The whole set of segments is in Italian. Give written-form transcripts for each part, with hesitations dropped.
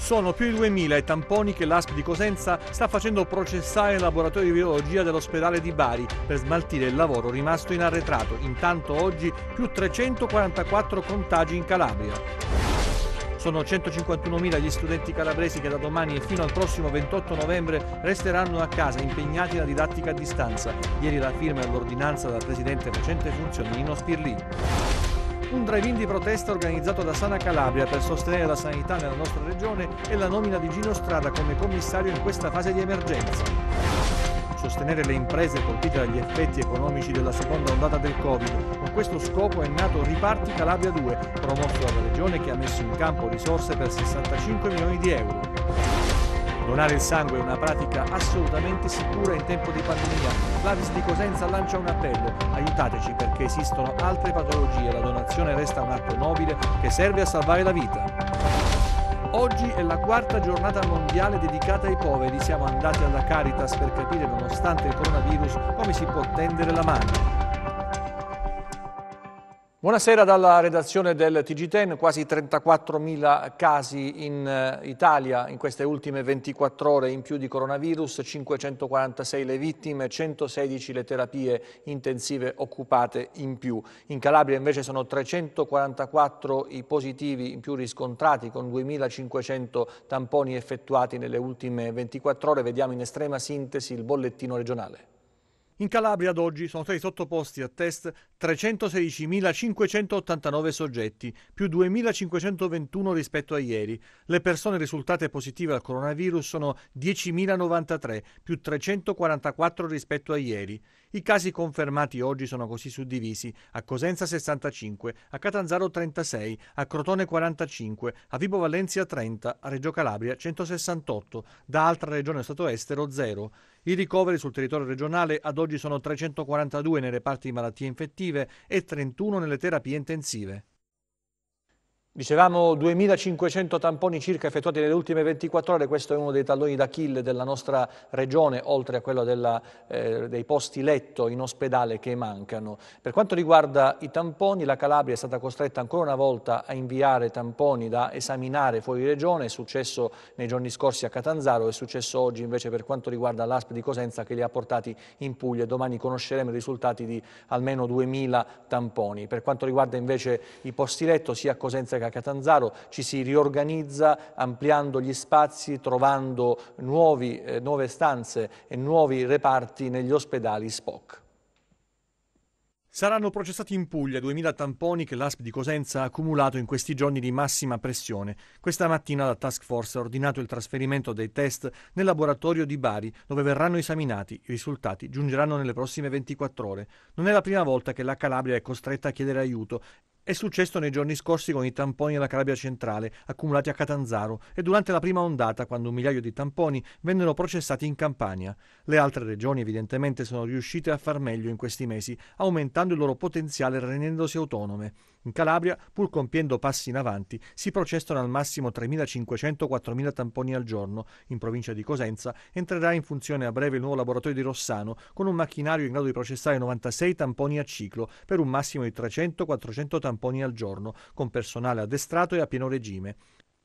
Sono più di 2000 i tamponi che l'ASP di Cosenza sta facendo processare nel laboratorio di virologia dell'ospedale di Bari per smaltire il lavoro rimasto in arretrato. Intanto oggi più 344 contagi in Calabria. Sono 151.000 gli studenti calabresi che da domani e fino al prossimo 28 novembre resteranno a casa impegnati nella didattica a distanza. Ieri la firma dell'ordinanza dal presidente facente funzioni Nino Spirlì. Un drive-in di protesta organizzato da Sana Calabria per sostenere la sanità nella nostra regione e la nomina di Gino Strada come commissario in questa fase di emergenza. Sostenere le imprese colpite dagli effetti economici della seconda ondata del Covid. Con questo scopo è nato Riparti Calabria 2, promosso dalla regione che ha messo in campo risorse per 65 milioni di euro. Donare il sangue è una pratica assolutamente sicura in tempo di pandemia. L'Avis di Cosenza lancia un appello: aiutateci perché esistono altre patologie, la donazione resta un atto nobile che serve a salvare la vita. Oggi è la quarta giornata mondiale dedicata ai poveri. Siamo andati alla Caritas per capire, nonostante il coronavirus, come si può tendere la mano. Buonasera dalla redazione del TG10. Quasi 34.000 casi in Italia in queste ultime 24 ore in più di coronavirus, 546 le vittime, 116 le terapie intensive occupate in più. In Calabria invece sono 344 i positivi in più riscontrati, con 2.500 tamponi effettuati nelle ultime 24 ore. Vediamo in estrema sintesi il bollettino regionale. In Calabria ad oggi sono stati sottoposti a test 316.589 soggetti, più 2.521 rispetto a ieri. Le persone risultate positive al coronavirus sono 10.093, più 344 rispetto a ieri. I casi confermati oggi sono così suddivisi: a Cosenza 65, a Catanzaro 36, a Crotone 45, a Vibo Valencia 30, a Reggio Calabria 168, da altra regione o stato estero 0. I ricoveri sul territorio regionale ad oggi sono 342 nei reparti di malattie infettive e 31 nelle terapie intensive. Dicevamo 2.500 tamponi circa effettuati nelle ultime 24 ore, questo è uno dei talloni d'Achille della nostra regione, oltre a quello dei posti letto in ospedale che mancano. Per quanto riguarda i tamponi, la Calabria è stata costretta ancora una volta a inviare tamponi da esaminare fuori regione. È successo nei giorni scorsi a Catanzaro, è successo oggi invece per quanto riguarda l'ASP di Cosenza, che li ha portati in Puglia. Domani conosceremo i risultati di almeno 2.000 tamponi. Per quanto riguarda invece i posti letto, sia a Cosenza che a Catanzaro ci si riorganizza ampliando gli spazi, trovando nuove stanze e nuovi reparti negli ospedali SPOC. Saranno processati in Puglia 2.000 tamponi che l'ASP di Cosenza ha accumulato in questi giorni di massima pressione. Questa mattina la task force ha ordinato il trasferimento dei test nel laboratorio di Bari, dove verranno esaminati. I risultati giungeranno nelle prossime 24 ore. Non è la prima volta che la Calabria è costretta a chiedere aiuto. È successo nei giorni scorsi con i tamponi della Calabria centrale accumulati a Catanzaro e durante la prima ondata, quando 1 migliaio di tamponi vennero processati in Campania. Le altre regioni evidentemente sono riuscite a far meglio in questi mesi, aumentando il loro potenziale e rendendosi autonome. In Calabria, pur compiendo passi in avanti, si processano al massimo 3.500-4.000 tamponi al giorno. In provincia di Cosenza entrerà in funzione a breve il nuovo laboratorio di Rossano, con un macchinario in grado di processare 96 tamponi a ciclo, per un massimo di 300-400 tamponi al giorno, con personale addestrato e a pieno regime.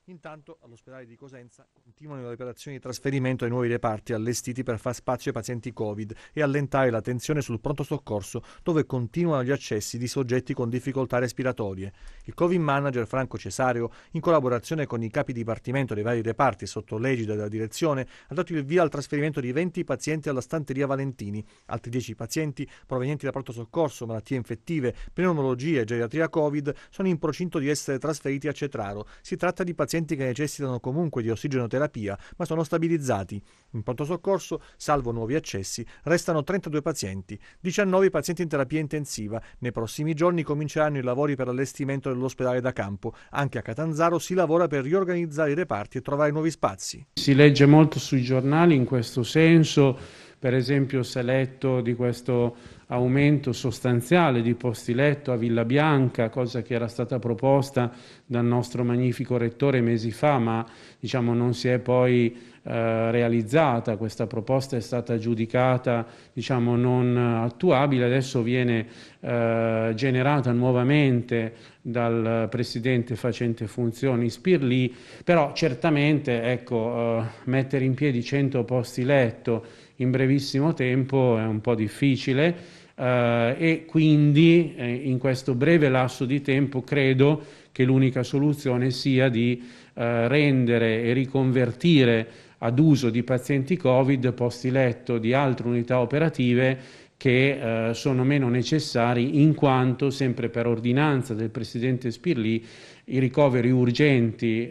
Intanto all'ospedale di Cosenza continuano le operazioni di trasferimento ai nuovi reparti allestiti per far spazio ai pazienti Covid e allentare la tensione sul pronto soccorso, dove continuano gli accessi di soggetti con difficoltà respiratorie. Il Covid Manager Franco Cesario, in collaborazione con i capi dipartimento dei vari reparti e sotto l'egida della direzione, ha dato il via al trasferimento di 20 pazienti alla Stanteria Valentini. Altri 10 pazienti provenienti da pronto soccorso, malattie infettive, pneumologia e geriatria Covid sono in procinto di essere trasferiti a Cetraro. Si tratta di pazienti che necessitano comunque di ossigenoterapia, ma sono stabilizzati. In pronto soccorso, salvo nuovi accessi, restano 32 pazienti, 19 pazienti in terapia intensiva. Nei prossimi giorni cominceranno i lavori per l'allestimento dell'ospedale da campo. Anche a Catanzaro si lavora per riorganizzare i reparti e trovare nuovi spazi. Si legge molto sui giornali in questo senso. Per esempio si è letto di questo aumento sostanziale di posti letto a Villa Bianca, cosa che era stata proposta dal nostro magnifico rettore mesi fa, ma diciamo non si è poi realizzata. Questa proposta è stata giudicata diciamo non attuabile, adesso viene generata nuovamente dal presidente facente funzioni Spirlì, però certamente ecco, mettere in piedi 100 posti letto in brevissimo tempo è un po' difficile e quindi in questo breve lasso di tempo credo che l'unica soluzione sia di rendere e riconvertire ad uso di pazienti Covid posti letto di altre unità operative che sono meno necessari, in quanto sempre per ordinanza del presidente Spirlì i ricoveri urgenti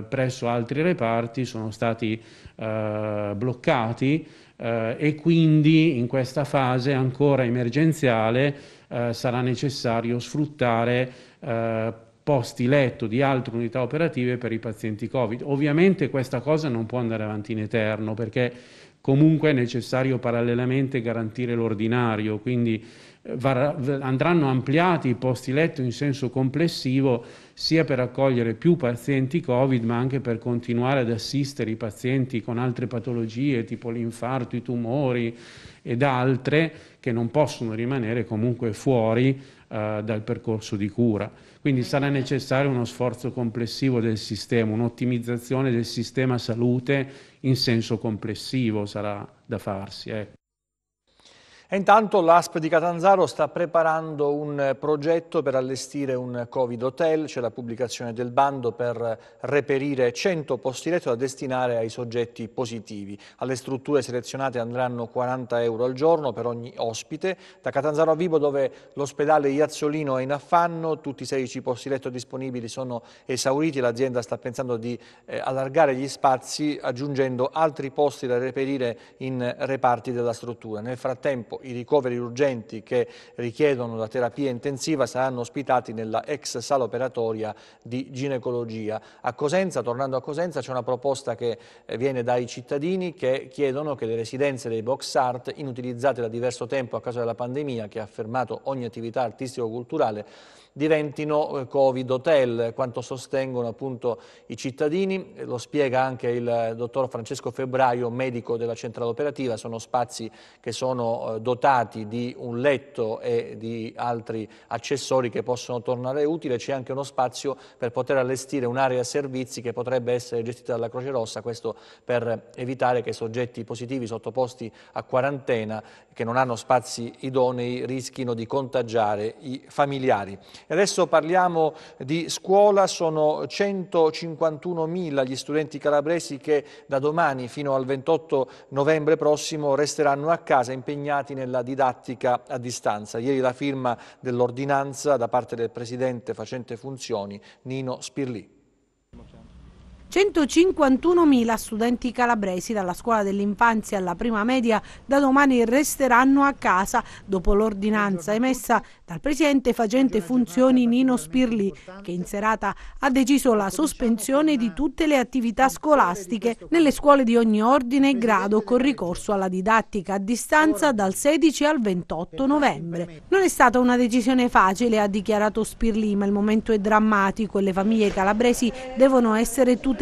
presso altri reparti sono stati bloccati e quindi in questa fase ancora emergenziale sarà necessario sfruttare posti letto di altre unità operative per i pazienti Covid. Ovviamente questa cosa non può andare avanti in eterno, perché comunque è necessario parallelamente garantire l'ordinario, quindi andranno ampliati i posti letto in senso complessivo sia per accogliere più pazienti Covid, ma anche per continuare ad assistere i pazienti con altre patologie tipo l'infarto, i tumori ed altre che non possono rimanere comunque fuori dal percorso di cura. Quindi sarà necessario uno sforzo complessivo del sistema, un'ottimizzazione del sistema salute in senso complessivo sarà da farsi. E intanto l'ASP di Catanzaro sta preparando un progetto per allestire un Covid hotel, c'è la pubblicazione del bando per reperire 100 posti letto da destinare ai soggetti positivi. Alle strutture selezionate andranno 40 euro al giorno per ogni ospite. Da Catanzaro a Vibo, dove l'ospedale Iazzolino è in affanno, tutti i 16 posti letto disponibili sono esauriti, l'azienda sta pensando di allargare gli spazi aggiungendo altri posti da reperire in reparti della struttura. Nel frattempo i ricoveri urgenti che richiedono la terapia intensiva saranno ospitati nella ex sala operatoria di ginecologia. A Cosenza, tornando a Cosenza, c'è una proposta che viene dai cittadini che chiedono che le residenze dei box art, inutilizzate da diverso tempo a causa della pandemia che ha fermato ogni attività artistico-culturale, diventino Covid hotel, quanto sostengono appunto i cittadini. Lo spiega anche il dottor Francesco Febbraio, medico della centrale operativa. Sono spazi che sono dotati di un letto e di altri accessori che possono tornare utili. C'è anche uno spazio per poter allestire un'area servizi che potrebbe essere gestita dalla Croce Rossa, questo per evitare che soggetti positivi sottoposti a quarantena, che non hanno spazi idonei, rischino di contagiare i familiari. E adesso parliamo di scuola. Sono 151.000 gli studenti calabresi che da domani fino al 28 novembre prossimo resteranno a casa impegnati nella didattica a distanza. Ieri la firma dell'ordinanza da parte del presidente facente funzioni Nino Spirlì. 151.000 studenti calabresi dalla scuola dell'infanzia alla prima media da domani resteranno a casa dopo l'ordinanza emessa dal presidente facente funzioni Nino Spirlì, che in serata ha deciso la sospensione di tutte le attività scolastiche nelle scuole di ogni ordine e grado con ricorso alla didattica a distanza dal 16 al 28 novembre. Non è stata una decisione facile, ha dichiarato Spirlì, ma il momento è drammatico e le famiglie calabresi devono essere tutelate.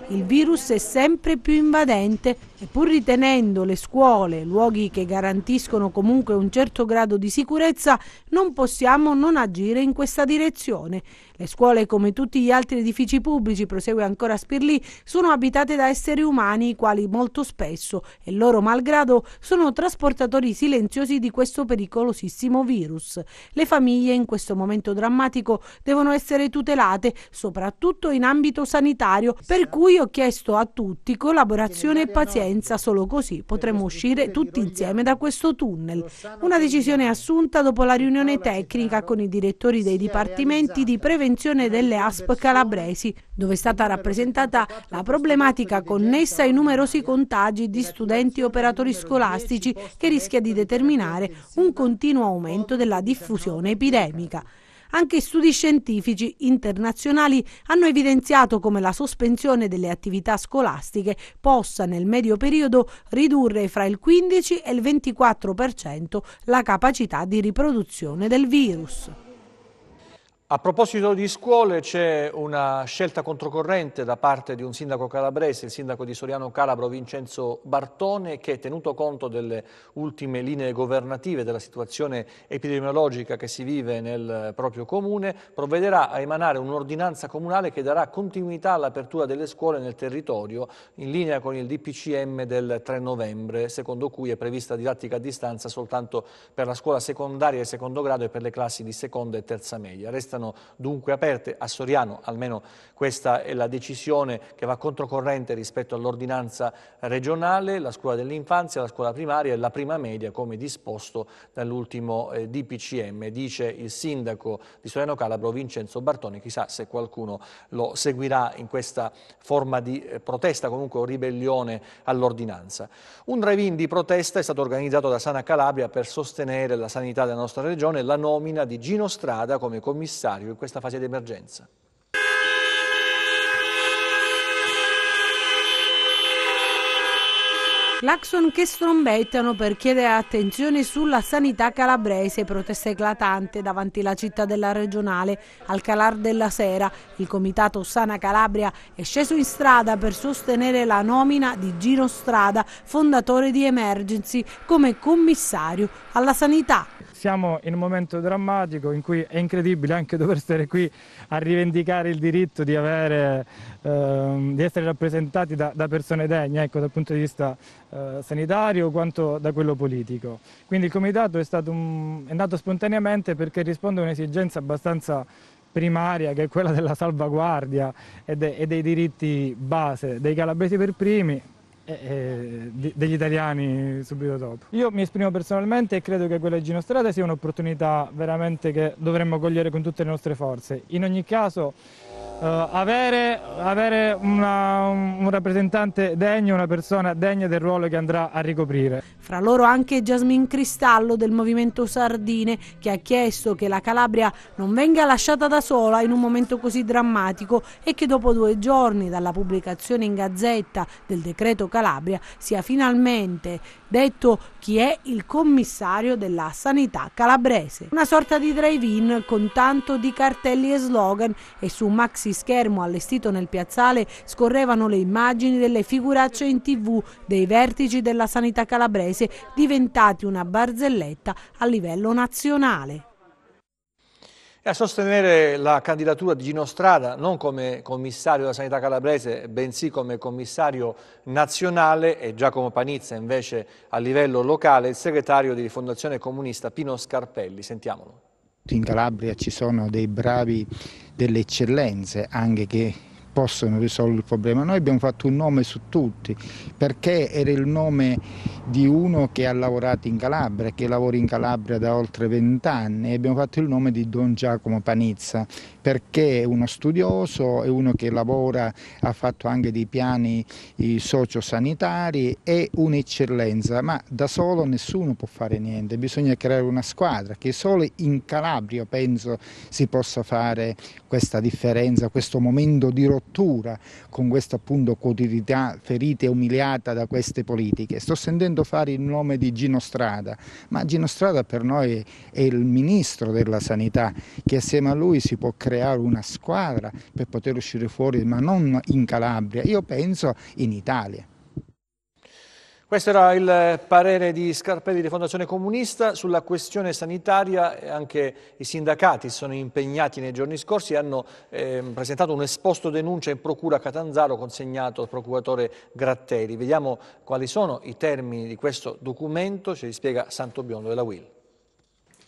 Il virus è sempre più invadente e pur ritenendo le scuole luoghi che garantiscono comunque un certo grado di sicurezza, non possiamo non agire in questa direzione. Le scuole, come tutti gli altri edifici pubblici, prosegue ancora Spirlì, sono abitate da esseri umani i quali molto spesso e loro malgrado sono trasportatori silenziosi di questo pericolosissimo virus. Le famiglie in questo momento drammatico devono essere tutelate, soprattutto in ambito sanitario, per cui ho chiesto a tutti collaborazione e pazienza, solo così potremo uscire tutti insieme da questo tunnel. Una decisione assunta dopo la riunione tecnica con i direttori dei dipartimenti di prevenzione delle ASP calabresi, dove è stata rappresentata la problematica connessa ai numerosi contagi di studenti e operatori scolastici che rischia di determinare un continuo aumento della diffusione epidemica. Anche studi scientifici internazionali hanno evidenziato come la sospensione delle attività scolastiche possa nel medio periodo ridurre fra il 15 e il 24% la capacità di riproduzione del virus. A proposito di scuole, c'è una scelta controcorrente da parte di un sindaco calabrese, il sindaco di Soriano Calabro Vincenzo Bartone, che, tenuto conto delle ultime linee governative, della situazione epidemiologica che si vive nel proprio comune, provvederà a emanare un'ordinanza comunale che darà continuità all'apertura delle scuole nel territorio, in linea con il DPCM del 3 novembre, secondo cui è prevista didattica a distanza soltanto per la scuola secondaria e secondo grado e per le classi di seconda e terza media. Restano dunque aperte a Soriano, almeno questa è la decisione che va controcorrente rispetto all'ordinanza regionale, la scuola dell'infanzia, la scuola primaria e la prima media come disposto dall'ultimo DPCM, dice il sindaco di Soriano Calabro Vincenzo Bartone. Chissà se qualcuno lo seguirà in questa forma di protesta, comunque o ribellione all'ordinanza. Un drive-in di protesta è stato organizzato da Sana Calabria per sostenere la sanità della nostra regione e la nomina di Gino Strada come commissario in questa fase di emergenza. Clacson che strombettano per chiedere attenzione sulla sanità calabrese, protesta eclatante davanti alla città della regionale. Al calar della sera il comitato Sana Calabria è sceso in strada per sostenere la nomina di Gino Strada, fondatore di Emergency, come commissario alla sanità. Siamo in un momento drammatico in cui è incredibile anche dover stare qui a rivendicare il diritto di essere rappresentati da persone degne, ecco, dal punto di vista sanitario quanto da quello politico. Quindi il comitato è nato spontaneamente perché risponde a un'esigenza abbastanza primaria, che è quella della salvaguardia e dei diritti base dei calabresi per primi e degli italiani subito dopo. Io mi esprimo personalmente e credo che quella di Gino Strada sia un'opportunità veramente che dovremmo cogliere con tutte le nostre forze. In ogni caso avere un rappresentante degno, una persona degna del ruolo che andrà a ricoprire. Fra loro anche Jasmine Cristallo del Movimento Sardine, che ha chiesto che la Calabria non venga lasciata da sola in un momento così drammatico e che dopo 2 giorni dalla pubblicazione in Gazzetta del decreto Calabria sia finalmente detto chi è il commissario della sanità calabrese. Una sorta di drive-in con tanto di cartelli e slogan, e su un maxi schermo allestito nel piazzale scorrevano le immagini delle figuracce in TV dei vertici della sanità calabrese, diventati una barzelletta a livello nazionale. E a sostenere la candidatura di Gino Strada non come commissario della sanità calabrese, bensì come commissario nazionale, e Giacomo Panizza invece a livello locale, il segretario di Rifondazione Comunista Pino Scarpelli. Sentiamolo. In Calabria ci sono dei bravi, delle eccellenze anche che possono risolvere il problema. Noi abbiamo fatto un nome su tutti perché era il nome di uno che ha lavorato in Calabria, che lavora in Calabria da oltre 20 anni, e abbiamo fatto il nome di Don Giacomo Panizza perché è uno studioso, è uno che lavora, ha fatto anche dei piani sociosanitari, è un'eccellenza, ma da solo nessuno può fare niente, bisogna creare una squadra che solo in Calabria penso si possa fare questa differenza, questo momento di rottura con questa appunto quotidianità ferita e umiliata da queste politiche. Sto sentendo fare il nome di Gino Strada, ma Gino Strada per noi è il ministro della sanità, che assieme a lui si può creare una squadra per poter uscire fuori, ma non in Calabria, io penso in Italia. Questo era il parere di Scarpelli di Fondazione Comunista sulla questione sanitaria. Anche i sindacati sono impegnati nei giorni scorsi e hanno presentato un esposto denuncia in procura a Catanzaro consegnato al procuratore Gratteri. Vediamo quali sono i termini di questo documento, ce li spiega Santo Biondo della UIL.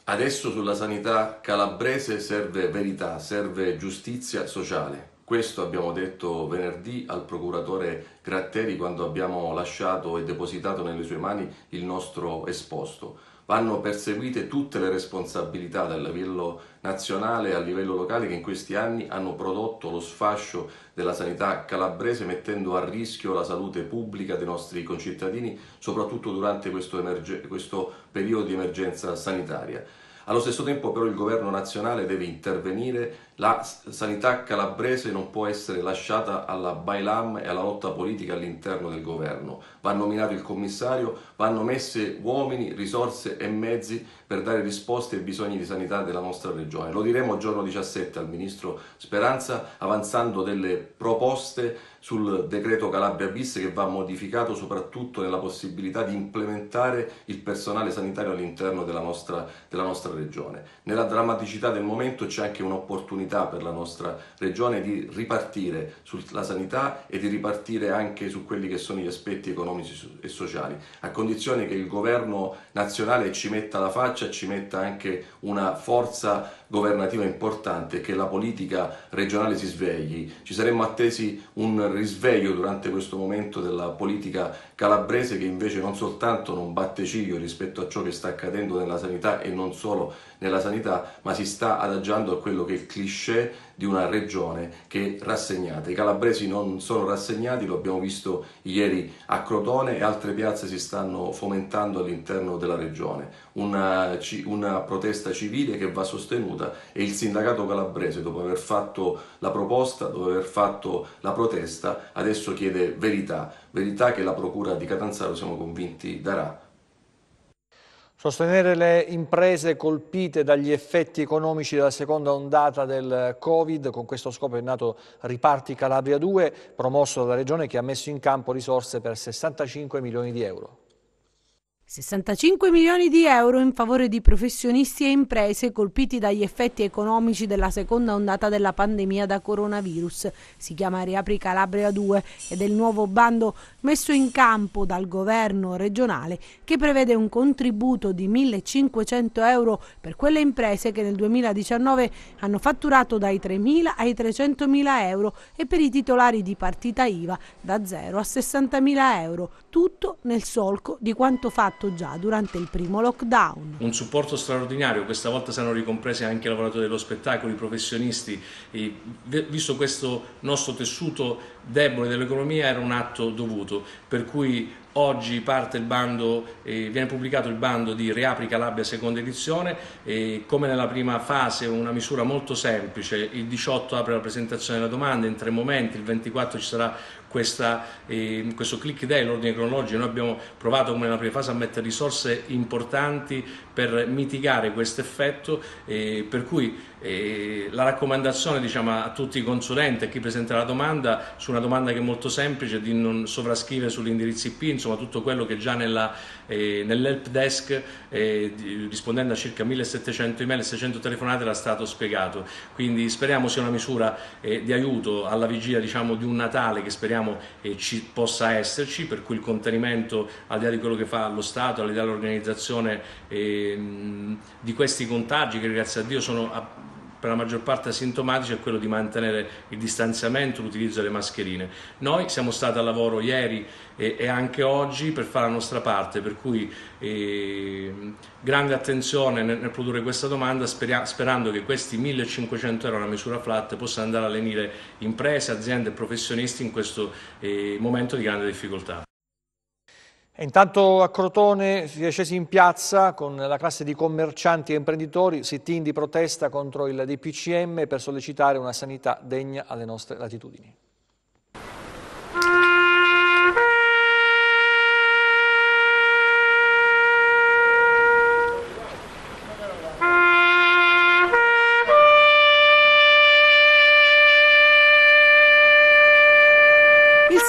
Adesso sulla sanità calabrese serve verità, serve giustizia sociale. Questo abbiamo detto venerdì al procuratore Gratteri quando abbiamo lasciato e depositato nelle sue mani il nostro esposto. Vanno perseguite tutte le responsabilità dal livello nazionale e a livello locale che in questi anni hanno prodotto lo sfascio della sanità calabrese, mettendo a rischio la salute pubblica dei nostri concittadini, soprattutto durante questo periodo di emergenza sanitaria. Allo stesso tempo però il governo nazionale deve intervenire, la sanità calabrese non può essere lasciata alla bailam e alla lotta politica all'interno del governo. Va nominato il commissario, vanno messe uomini, risorse e mezzi per dare risposte ai bisogni di sanità della nostra regione. Lo diremo il giorno 17 al Ministro Speranza, avanzando delle proposte sul decreto Calabria bis che va modificato soprattutto nella possibilità di implementare il personale sanitario all'interno della nostra regione. Nella drammaticità del momento c'è anche un'opportunità per la nostra regione di ripartire sulla sanità e di ripartire anche su quelli che sono gli aspetti economici e sociali, a condizione che il governo nazionale ci metta la faccia, ci metta anche una forza governativa importante e che la politica regionale si svegli. Ci saremmo attesi un risveglio durante questo momento della politica calabrese, che invece non soltanto non batte ciglio rispetto a ciò che sta accadendo nella sanità e non solo nella sanità, ma si sta adagiando a quello che è il cliché di una regione che è rassegnata. I calabresi non sono rassegnati, lo abbiamo visto ieri a Crotone, e altre piazze si stanno fomentando all'interno della regione. Una protesta civile che va sostenuta, e il sindacato calabrese, dopo aver fatto la proposta, dopo aver fatto la protesta, adesso chiede verità che la procura di Catanzaro, siamo convinti, darà. Sostenere le imprese colpite dagli effetti economici della seconda ondata del Covid. Con questo scopo è nato Riparti Calabria 2, promosso dalla Regione, che ha messo in campo risorse per 65 milioni di euro. 65 milioni di euro in favore di professionisti e imprese colpiti dagli effetti economici della seconda ondata della pandemia da coronavirus. Si chiama Riapri Calabria 2 ed è il nuovo bando messo in campo dal governo regionale, che prevede un contributo di 1.500 euro per quelle imprese che nel 2019 hanno fatturato dai 3.000 ai 300.000 euro e per i titolari di partita IVA da 0 a 60.000 euro. Tutto nel solco di quanto fatto già durante il primo lockdown. Un supporto straordinario, questa volta saranno ricompresi anche i lavoratori dello spettacolo, i professionisti, e visto questo nostro tessuto debole dell'economia era un atto dovuto, per cui oggi parte il bando, viene pubblicato il bando di Riapri Calabria seconda edizione, e come nella prima fase una misura molto semplice. Il 18 apre la presentazione della domanda in 3 momenti, il 24 ci sarà questo click day, l'ordine cronologico. Noi abbiamo provato come nella prima fase a mettere risorse importanti per mitigare questo effetto, per cui la raccomandazione, diciamo, a tutti i consulenti, a chi presenterà la domanda, su una domanda che è molto semplice, di non sovrascrivere sull'indirizzo IP, insomma tutto quello che già nell'help desk, rispondendo a circa 1700 email e 600 telefonate, era stato spiegato. Quindi speriamo sia una misura di aiuto alla vigilia, diciamo, di un Natale che speriamo ci possa esserci, per cui il contenimento, al di là di quello che fa lo Stato, al di là dell'organizzazione di questi contagi, che grazie a Dio sono per la maggior parte asintomatici, è quello di mantenere il distanziamento, l'utilizzo delle mascherine. Noi siamo stati al lavoro ieri e anche oggi per fare la nostra parte, per cui grande attenzione nel produrre questa domanda, sperando che questi 1.500 euro, una misura flat, possano andare a lenire imprese, aziende e professionisti in questo momento di grande difficoltà. Intanto a Crotone si è scesi in piazza con la classe di commercianti e imprenditori, sit-in di protesta contro il DPCM per sollecitare una sanità degna alle nostre latitudini.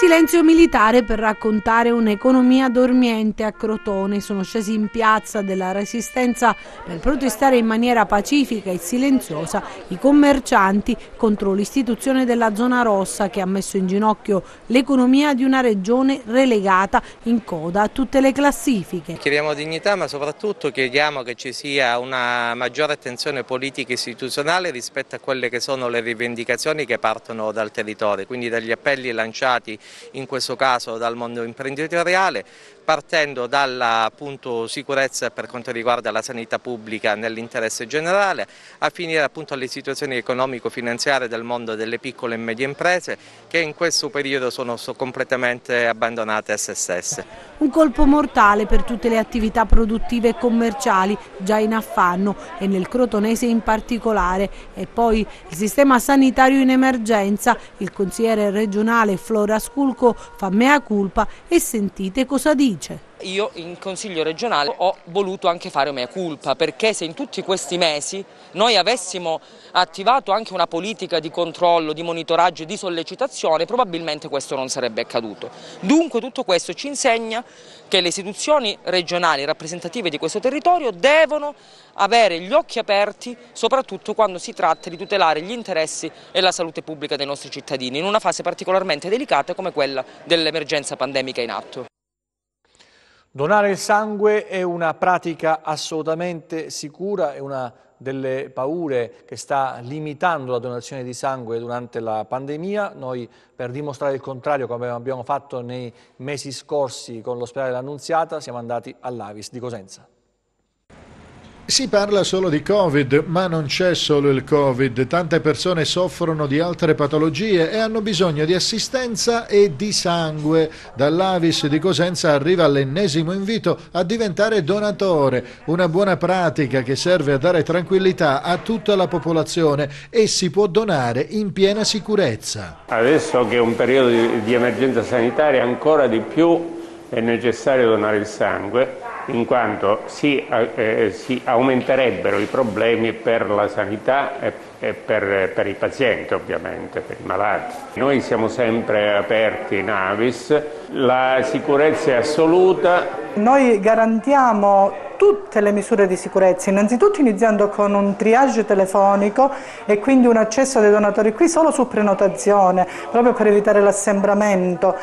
Silenzio militare per raccontare un'economia dormiente a Crotone. Sono scesi in piazza della Resistenza per protestare in maniera pacifica e silenziosa i commercianti contro l'istituzione della zona rossa, che ha messo in ginocchio l'economia di una regione relegata in coda a tutte le classifiche. Chiediamo dignità, ma soprattutto chiediamo che ci sia una maggiore attenzione politica e istituzionale rispetto a quelle che sono le rivendicazioni che partono dal territorio, quindi dagli appelli lanciati in questo caso dal mondo imprenditoriale, partendo dalla appunto sicurezza per quanto riguarda la sanità pubblica nell'interesse generale, a finire appunto alle situazioni economico-finanziarie del mondo delle piccole e medie imprese che in questo periodo sono completamente abbandonate a se stesse. Un colpo mortale per tutte le attività produttive e commerciali già in affanno e nel Crotonese in particolare. E poi il sistema sanitario in emergenza. Il consigliere regionale Flora Sculco fa mea culpa e sentite cosa dice. Io in Consiglio regionale ho voluto anche fare mea culpa, perché se in tutti questi mesi noi avessimo attivato anche una politica di controllo, di monitoraggio e di sollecitazione, probabilmente questo non sarebbe accaduto. Dunque tutto questo ci insegna che le istituzioni regionali rappresentative di questo territorio devono avere gli occhi aperti, soprattutto quando si tratta di tutelare gli interessi e la salute pubblica dei nostri cittadini, in una fase particolarmente delicata come quella dell'emergenza pandemica in atto. Donare il sangue è una pratica assolutamente sicura, è una delle paure che sta limitando la donazione di sangue durante la pandemia. Noi, per dimostrare il contrario, come abbiamo fatto nei mesi scorsi con l'ospedale dell'Annunziata, siamo andati all'Avis di Cosenza. Si parla solo di Covid, ma non c'è solo il Covid. Tante persone soffrono di altre patologie e hanno bisogno di assistenza e di sangue. Dall'Avis di Cosenza arriva l'ennesimo invito a diventare donatore, una buona pratica che serve a dare tranquillità a tutta la popolazione e si può donare in piena sicurezza. Adesso che è un periodo di emergenza sanitaria, ancora di più è necessario donare il sangue, in quanto si aumenterebbero i problemi per la sanità e per i pazienti, ovviamente, per i malati. Noi siamo sempre aperti in Avis, la sicurezza è assoluta. Noi garantiamo tutte le misure di sicurezza, innanzitutto iniziando con un triage telefonico e quindi un accesso dei donatori qui solo su prenotazione, proprio per evitare l'assembramento.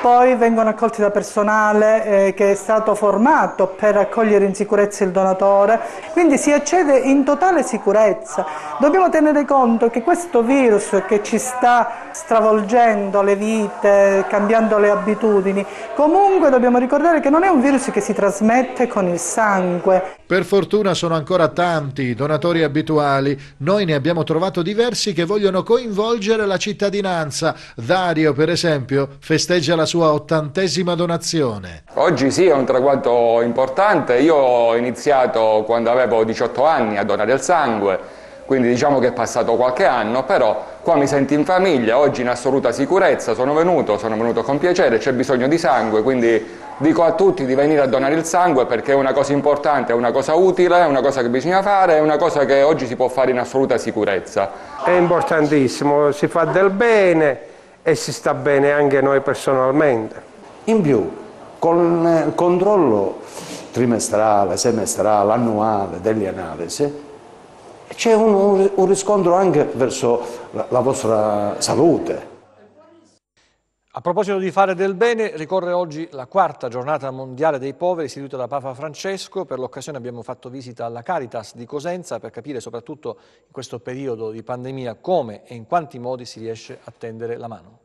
Poi vengono accolti da personale che è stato formato per accogliere in sicurezza il donatore, quindi si accede in totale sicurezza. Dobbiamo tenere conto che questo virus che ci sta stravolgendo le vite, cambiando le abitudini, comunque dobbiamo ricordare che non è un virus che si trasmette con il sangue. Per fortuna sono ancora tanti i donatori abituali, noi ne abbiamo trovato diversi che vogliono coinvolgere la cittadinanza. Dario, per esempio, festeggia la sua 80ª donazione. Oggi sì, è un traguardo importante. Io ho iniziato quando avevo 18 anni a donare il sangue, quindi diciamo che è passato qualche anno, però qua mi sento in famiglia, oggi in assoluta sicurezza, sono venuto con piacere, c'è bisogno di sangue, quindi dico a tutti di venire a donare il sangue perché è una cosa importante, è una cosa utile, è una cosa che bisogna fare, è una cosa che oggi si può fare in assoluta sicurezza. È importantissimo, si fa del bene e si sta bene anche noi personalmente. In più, con il controllo trimestrale, semestrale, annuale delle analisi, c'è un riscontro anche verso la vostra salute. A proposito di fare del bene, ricorre oggi la 4ª giornata mondiale dei poveri istituita da Papa Francesco. Per l'occasione abbiamo fatto visita alla Caritas di Cosenza per capire soprattutto in questo periodo di pandemia come e in quanti modi si riesce a tendere la mano.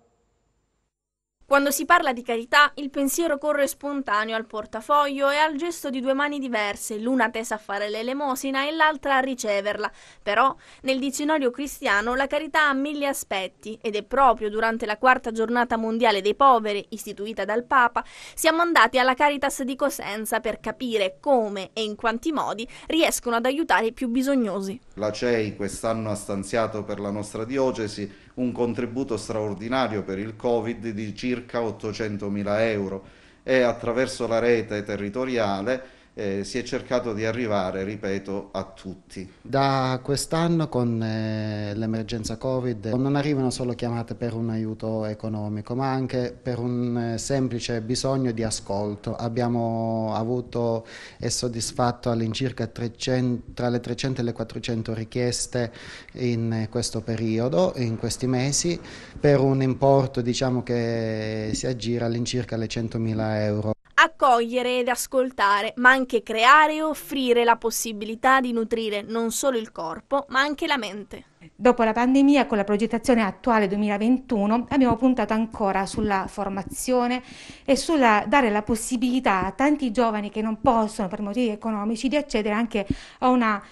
Quando si parla di carità, il pensiero corre spontaneo al portafoglio e al gesto di due mani diverse, l'una tesa a fare l'elemosina e l'altra a riceverla. Però, nel dizionario cristiano, la carità ha 1000 aspetti ed è proprio durante la 4ª giornata mondiale dei poveri, istituita dal Papa, siamo andati alla Caritas di Cosenza per capire come e in quanti modi riescono ad aiutare i più bisognosi. La CEI quest'anno ha stanziato per la nostra diocesi un contributo straordinario per il Covid di circa 800.000 euro e attraverso la rete territoriale si è cercato di arrivare, ripeto, a tutti. Da quest'anno con l'emergenza Covid non arrivano solo chiamate per un aiuto economico, ma anche per un semplice bisogno di ascolto. Abbiamo avuto e soddisfatto all'incirca tra le 300 e le 400 richieste in questo periodo, in questi mesi, per un importo diciamo che si aggira all'incirca le 100.000 euro. Accogliere ed ascoltare, ma anche creare e offrire la possibilità di nutrire non solo il corpo, ma anche la mente. Dopo la pandemia, con la progettazione attuale 2021, abbiamo puntato ancora sulla formazione e sulla dare la possibilità a tanti giovani che non possono per motivi economici di accedere anche a una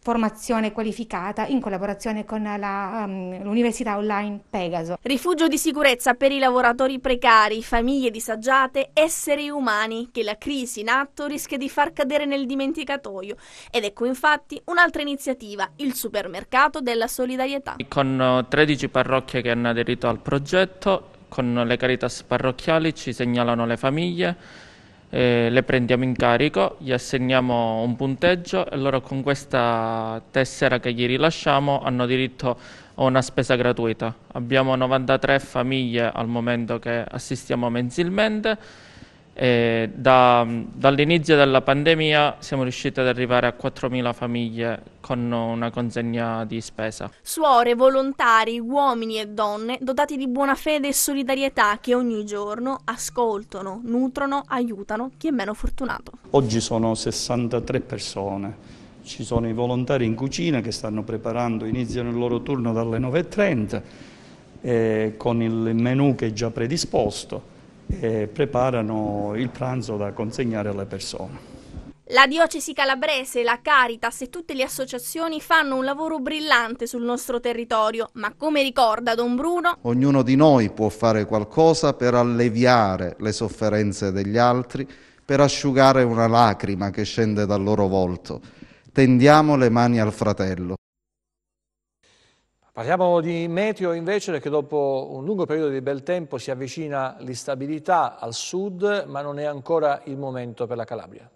formazione qualificata in collaborazione con l'Università Online Pegaso. Rifugio di sicurezza per i lavoratori precari, famiglie disagiate, esseri umani che la crisi in atto rischia di far cadere nel dimenticatoio. Ed ecco infatti un'altra iniziativa, il supermercato della solidarietà. Con 13 parrocchie che hanno aderito al progetto, con le Caritas parrocchiali ci segnalano le famiglie, le prendiamo in carico, gli assegniamo un punteggio e loro con questa tessera che gli rilasciamo hanno diritto a una spesa gratuita. Abbiamo 93 famiglie al momento che assistiamo mensilmente e dall'inizio della pandemia siamo riusciti ad arrivare a 4.000 famiglie con una consegna di spesa. Suore, volontari, uomini e donne dotati di buona fede e solidarietà che ogni giorno ascoltano, nutrono, aiutano chi è meno fortunato. Oggi sono 63 persone, ci sono i volontari in cucina che stanno preparando, iniziano il loro turno dalle 9:30 con il menù che è già predisposto e preparano il pranzo da consegnare alle persone. La diocesi calabrese, la Caritas e tutte le associazioni fanno un lavoro brillante sul nostro territorio, ma come ricorda Don Bruno, ognuno di noi può fare qualcosa per alleviare le sofferenze degli altri, per asciugare una lacrima che scende dal loro volto. Tendiamo le mani al fratello. Parliamo di meteo invece, perché dopo un lungo periodo di bel tempo si avvicina l'instabilità al sud, ma non è ancora il momento per la Calabria.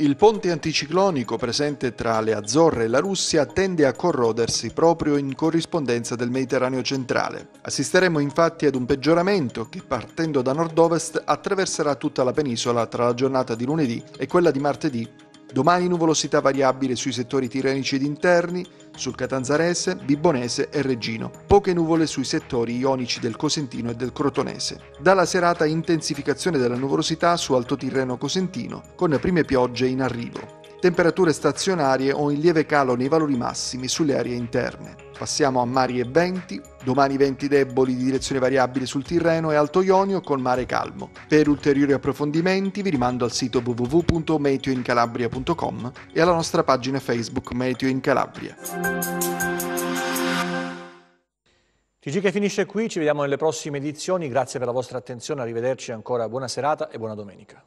Il ponte anticiclonico presente tra le Azzorre e la Russia tende a corrodersi proprio in corrispondenza del Mediterraneo centrale. Assisteremo infatti ad un peggioramento che, partendo da nord-ovest, attraverserà tutta la penisola tra la giornata di lunedì e quella di martedì. Domani nuvolosità variabile sui settori tirrenici ed interni, sul Catanzarese, Vibonese e Reggino. Poche nuvole sui settori ionici del Cosentino e del Crotonese. Dalla serata intensificazione della nuvolosità su Alto Tirreno Cosentino, con prime piogge in arrivo. Temperature stazionarie o in lieve calo nei valori massimi sulle aree interne. Passiamo a mari e venti, domani venti deboli di direzione variabile sul Tirreno e Alto Ionio con mare calmo. Per ulteriori approfondimenti vi rimando al sito www.meteoincalabria.com e alla nostra pagina Facebook Meteo in Calabria. TG che finisce qui, ci vediamo nelle prossime edizioni, grazie per la vostra attenzione, arrivederci ancora, buona serata e buona domenica.